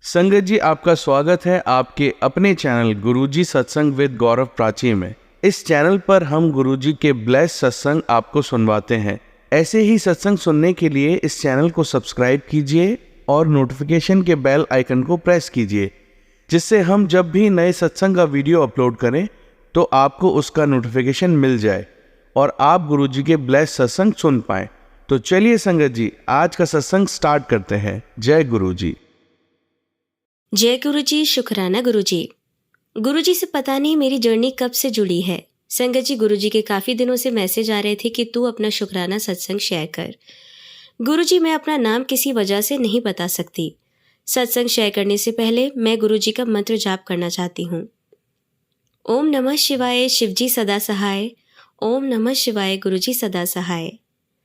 संगत जी, आपका स्वागत है आपके अपने चैनल गुरुजी सत्संग विद गौरव प्राची में। इस चैनल पर हम गुरुजी के ब्लेस सत्संग आपको सुनवाते हैं। ऐसे ही सत्संग सुनने के लिए इस चैनल को सब्सक्राइब कीजिए और नोटिफिकेशन के बेल आइकन को प्रेस कीजिए, जिससे हम जब भी नए सत्संग का वीडियो अपलोड करें तो आपको उसका नोटिफिकेशन मिल जाए और आप गुरुजी के ब्लेस सत्संग सुन पाएं। तो चलिए संगत जी, आज का सत्संग स्टार्ट करते हैं। जय गुरुजी। जय गुरुजी, शुक्राना गुरुजी। गुरुजी से पता नहीं मेरी जर्नी कब से जुड़ी है। संगत जी, गुरुजी के काफ़ी दिनों से मैसेज आ रहे थे कि तू अपना शुक्राना सत्संग शेयर कर। गुरुजी, मैं अपना नाम किसी वजह से नहीं बता सकती। सत्संग शेयर करने से पहले मैं गुरुजी का मंत्र जाप करना चाहती हूँ। ओम नमः शिवाय, शिवजी सदा सहाय। ओम नमः शिवाय, गुरुजी सदा सहाय।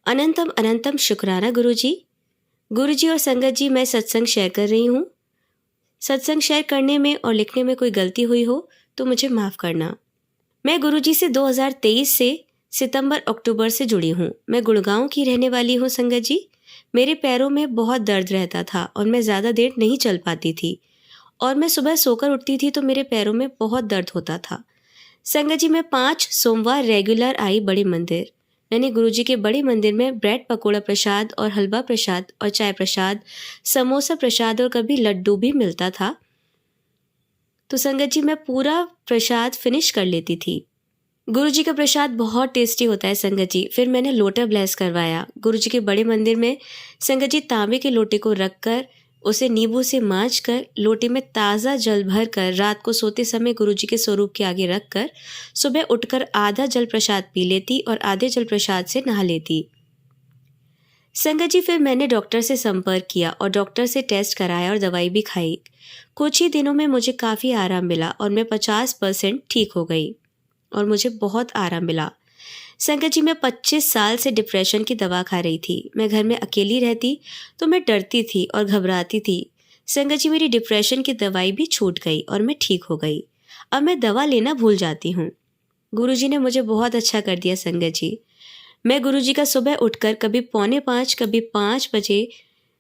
अनंतम अनंतम शुक्राना गुरुजी। गुरुजी और संगत जी, मैं सत्संग शेयर कर रही हूँ। सत्संग शेयर करने में और लिखने में कोई गलती हुई हो तो मुझे माफ़ करना। मैं गुरुजी से 2023 से सितंबर अक्टूबर से जुड़ी हूँ। मैं गुड़गांव की रहने वाली हूँ संगत जी। मेरे पैरों में बहुत दर्द रहता था और मैं ज़्यादा देर नहीं चल पाती थी, और मैं सुबह सोकर उठती थी तो मेरे पैरों में बहुत दर्द होता था। संगत जी, मैं 5 सोमवार रेगुलर आई बड़े मंदिर। मैंने गुरुजी के बड़े मंदिर में ब्रेड पकोड़ा प्रसाद और हलवा प्रसाद और चाय प्रसाद, समोसा प्रसाद और कभी लड्डू भी मिलता था। तो संगत जी, मैं पूरा प्रसाद फिनिश कर लेती थी। गुरुजी का प्रसाद बहुत टेस्टी होता है संगत जी। फिर मैंने लोटा ब्लेस करवाया गुरुजी के बड़े मंदिर में। संगत जी, तांबे के लोटे को रखकर उसे नींबू से मांझकर लोटे में ताज़ा जल भर कर रात को सोते समय गुरुजी के स्वरूप के आगे रखकर सुबह उठकर आधा जल प्रसाद पी लेती और आधे जल प्रसाद से नहा लेती। संगत जी, फिर मैंने डॉक्टर से संपर्क किया और डॉक्टर से टेस्ट कराया और दवाई भी खाई। कुछ ही दिनों में मुझे काफ़ी आराम मिला और मैं 50% ठीक हो गई और मुझे बहुत आराम मिला। संगत जी, मैं 25 साल से डिप्रेशन की दवा खा रही थी। मैं घर में अकेली रहती तो मैं डरती थी और घबराती थी। संगत जी, मेरी डिप्रेशन की दवाई भी छूट गई और मैं ठीक हो गई। अब मैं दवा लेना भूल जाती हूँ। गुरुजी ने मुझे बहुत अच्छा कर दिया संगत जी। मैं गुरुजी का सुबह उठकर कभी 4:45 कभी 5 बजे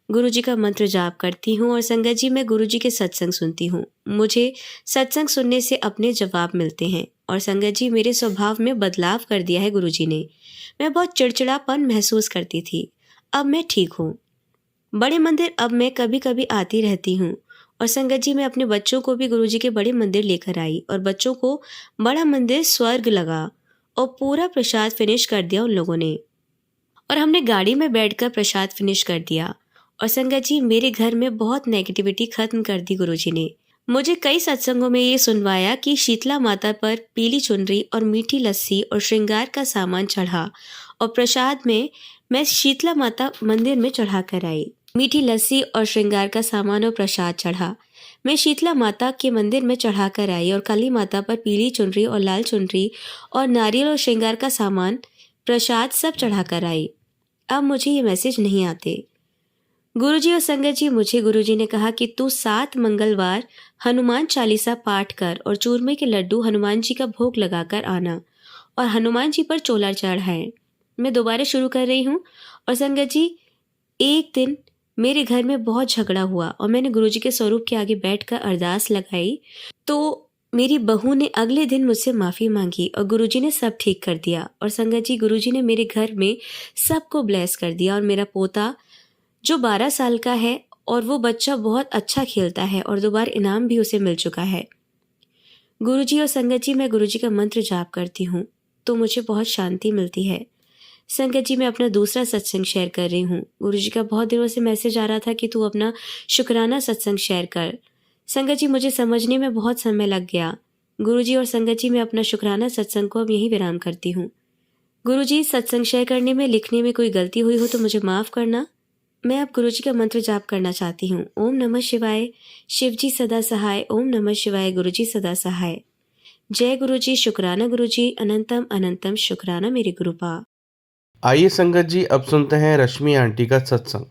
गुरुजी का मंत्र जाप करती हूँ और संगत जी, मैं गुरुजी के सत्संग सुनती हूँ। मुझे सत्संग सुनने से अपने जवाब मिलते हैं और संगत जी, मेरे स्वभाव में बदलाव कर दिया है गुरुजी ने। मैं बहुत चिड़चिड़ापन महसूस करती थी, अब मैं ठीक हूँ। बड़े मंदिर अब मैं कभी कभी आती रहती हूँ और संगत जी, मैं अपने बच्चों को भी गुरुजी के बड़े मंदिर लेकर आई और बच्चों को बड़ा मंदिर स्वर्ग लगा और पूरा प्रसाद फिनिश कर दिया उन लोगों ने, और हमने गाड़ी में बैठकर प्रसाद फिनिश कर दिया। और संगत जी, मेरे घर में बहुत नेगेटिविटी खत्म कर दी गुरुजी ने। मुझे कई सत्संगों में ये सुनवाया कि शीतला माता पर पीली चुनरी और मीठी लस्सी और श्रृंगार का सामान चढ़ा, और प्रसाद में मैं शीतला माता मंदिर में चढ़ा कर आई। मीठी लस्सी और श्रृंगार का सामान और प्रसाद चढ़ा, मैं शीतला माता के मंदिर में चढ़ा कर आई, और काली माता पर पीली चुनरी और लाल चुनरी और नारियल और श्रृंगार का सामान प्रसाद सब चढ़ा कर आई। अब मुझे ये मैसेज नहीं आते। गुरुजी और संगत जी, मुझे गुरुजी ने कहा कि तू 7 मंगलवार हनुमान चालीसा पाठ कर और चूरमे के लड्डू हनुमान जी का भोग लगाकर आना और हनुमान जी पर चोला चढ़ाएं। मैं दोबारा शुरू कर रही हूँ। और संगत जी, एक दिन मेरे घर में बहुत झगड़ा हुआ और मैंने गुरुजी के स्वरूप के आगे बैठकर अरदास लगाई, तो मेरी बहू ने अगले दिन मुझसे माफ़ी मांगी और गुरुजी ने सब ठीक कर दिया। और संगत जी, गुरुजी ने मेरे घर में सबको ब्लेस कर दिया और मेरा पोता जो 12 साल का है और वो बच्चा बहुत अच्छा खेलता है और 2 बार इनाम भी उसे मिल चुका है। गुरुजी और संगत जी, मैं गुरुजी का मंत्र जाप करती हूँ तो मुझे बहुत शांति मिलती है। संगत जी, मैं अपना दूसरा सत्संग शेयर कर रही हूँ। गुरुजी का बहुत दिनों से मैसेज आ रहा था कि तू अपना शुक्राना सत्संग शेयर कर। संगत जी, मुझे समझने में बहुत समय लग गया। गुरुजी और संगत जी, मैं अपना शुक्राना सत्संग को अब यहीं विराम करती हूँ। गुरुजी, सत्संग शेयर करने में लिखने में कोई गलती हुई हो तो मुझे माफ़ करना। मैं अब गुरुजी का मंत्र जाप करना चाहती हूँ। ओम नमः शिवाय, शिवजी सदा सहाय। ओम नमः शिवाय, गुरुजी सदा सहाय। जय गुरुजी, शुक्राना गुरुजी, अनंतम अनंतम शुक्राना मेरे गुरुपा। आइए संगत जी, अब सुनते हैं रश्मि आंटी का सत्संग।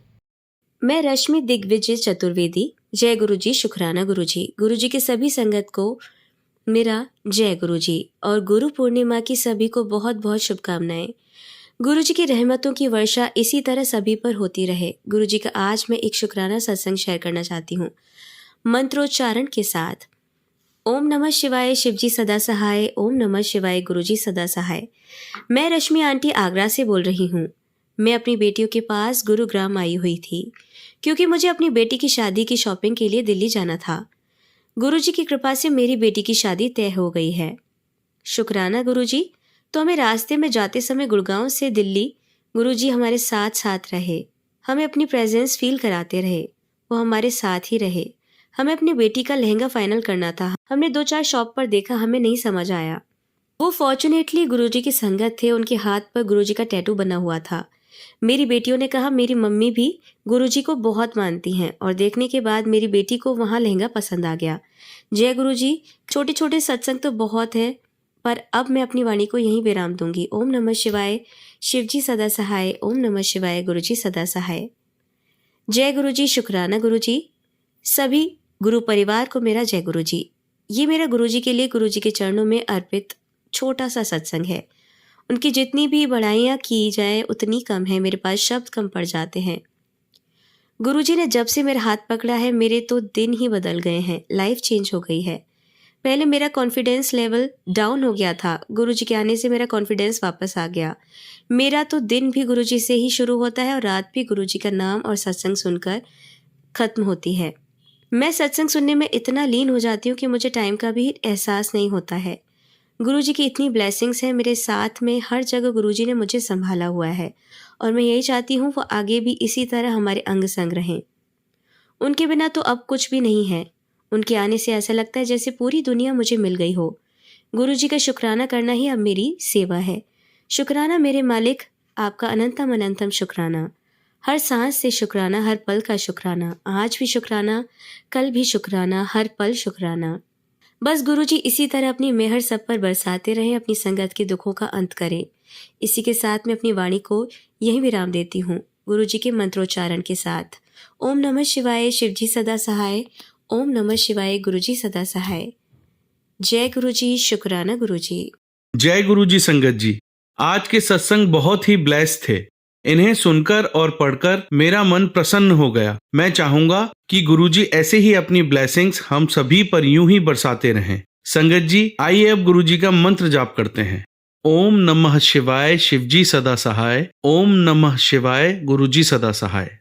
मैं रश्मि दिग्विजय चतुर्वेदी। जय गुरुजी, शुक्राना गुरुजी। गुरुजी के सभी संगत को मेरा जय गुरुजी और गुरु पूर्णिमा की सभी को बहुत बहुत शुभकामनाएं। गुरुजी की रहमतों की वर्षा इसी तरह सभी पर होती रहे। गुरुजी का आज मैं एक शुक्राना सत्संग शेयर करना चाहती हूँ। मंत्रोच्चारण के साथ। ओम नमः शिवाय शिवजी सदा सहाय, ओम नमः शिवाय गुरुजी सदा सहाय। मैं रश्मि आंटी आगरा से बोल रही हूँ। मैं अपनी बेटियों के पास गुरुग्राम आई हुई थी क्योंकि मुझे अपनी बेटी की शादी की शॉपिंग के लिए दिल्ली जाना था। गुरुजी की कृपा से मेरी बेटी की शादी तय हो गई है। शुक्राना गुरुजी। तो हमें रास्ते में जाते समय गुड़गांव से दिल्ली गुरुजी हमारे साथ साथ रहे, हमें अपनी प्रेजेंस फील कराते रहे, वो हमारे साथ ही रहे। हमें अपनी बेटी का लहंगा फाइनल करना था। हमने 2-4 शॉप पर देखा, हमें नहीं समझ आया। वो फॉर्चुनेटली गुरुजी की संगत थे, उनके हाथ पर गुरुजी का टैटू बना हुआ था। मेरी बेटियों ने कहा मेरी मम्मी भी गुरुजी को बहुत मानती हैं और देखने के बाद मेरी बेटी को वहाँ लहंगा पसंद आ गया। जय गुरुजी। छोटे छोटे सत्संग तो बहुत है, पर अब मैं अपनी वाणी को यहीं विराम दूंगी। ओम नमः शिवाय शिवजी सदा सहाय, ओम नमः शिवाय गुरुजी सदा सहाय। जय गुरुजी। शुक्राना गुरुजी। सभी गुरु परिवार को मेरा जय गुरुजी। ये मेरा गुरुजी के लिए गुरुजी के चरणों में अर्पित छोटा सा सत्संग है। उनकी जितनी भी बड़ाइयाँ की जाए उतनी कम है, मेरे पास शब्द कम पड़ जाते हैं। गुरुजी ने जब से मेरा हाथ पकड़ा है मेरे तो दिन ही बदल गए हैं, लाइफ चेंज हो गई है। पहले मेरा कॉन्फिडेंस लेवल डाउन हो गया था, गुरुजी के आने से मेरा कॉन्फिडेंस वापस आ गया। मेरा तो दिन भी गुरुजी से ही शुरू होता है और रात भी गुरुजी का नाम और सत्संग सुनकर खत्म होती है। मैं सत्संग सुनने में इतना लीन हो जाती हूँ कि मुझे टाइम का भी एहसास नहीं होता है। गुरुजी की इतनी ब्लेसिंग्स हैं मेरे साथ में, हर जगह गुरुजी ने मुझे संभाला हुआ है और मैं यही चाहती हूँ वो आगे भी इसी तरह हमारे अंग संग रहें। उनके बिना तो अब कुछ भी नहीं है। उनके आने से ऐसा लगता है जैसे पूरी दुनिया मुझे मिल गई हो। गुरुजी का शुक्राना करना ही अब मेरी सेवा है। शुक्राना मेरे मालिक, आपका अनंतम अनंतम शुक्राना। हर सांस से शुक्राना, हर पल का शुक्राना। आज भी शुक्राना, कल भी शुक्राना, हर पल शुक्राना। बस गुरुजी इसी तरह अपनी मेहर सब पर बरसाते रहें, अपनी संगत के दुखों का अंत करें। इसी के साथ मैं अपनी वाणी को यहीं विराम देती हूँ गुरुजी के मंत्रोच्चारण के साथ। ओम नमः शिवाय शिवजी सदा सहाय, ओम नमः शिवाय गुरुजी सदा सहाय। जय गुरुजी। शुक्राना गुरुजी। जय गुरुजी संगत जी। आज के सत्संग बहुत ही ब्लेस्ड थे। इन्हें सुनकर और पढ़कर मेरा मन प्रसन्न हो गया। मैं चाहूंगा कि गुरुजी ऐसे ही अपनी ब्लेसिंग्स हम सभी पर यूं ही बरसाते रहें। संगत जी, आइए अब गुरुजी का मंत्र जाप करते हैं। ओम नमः शिवाय शिवजी सदा सहाय, ओम नमः शिवाय गुरुजी सदा सहाय।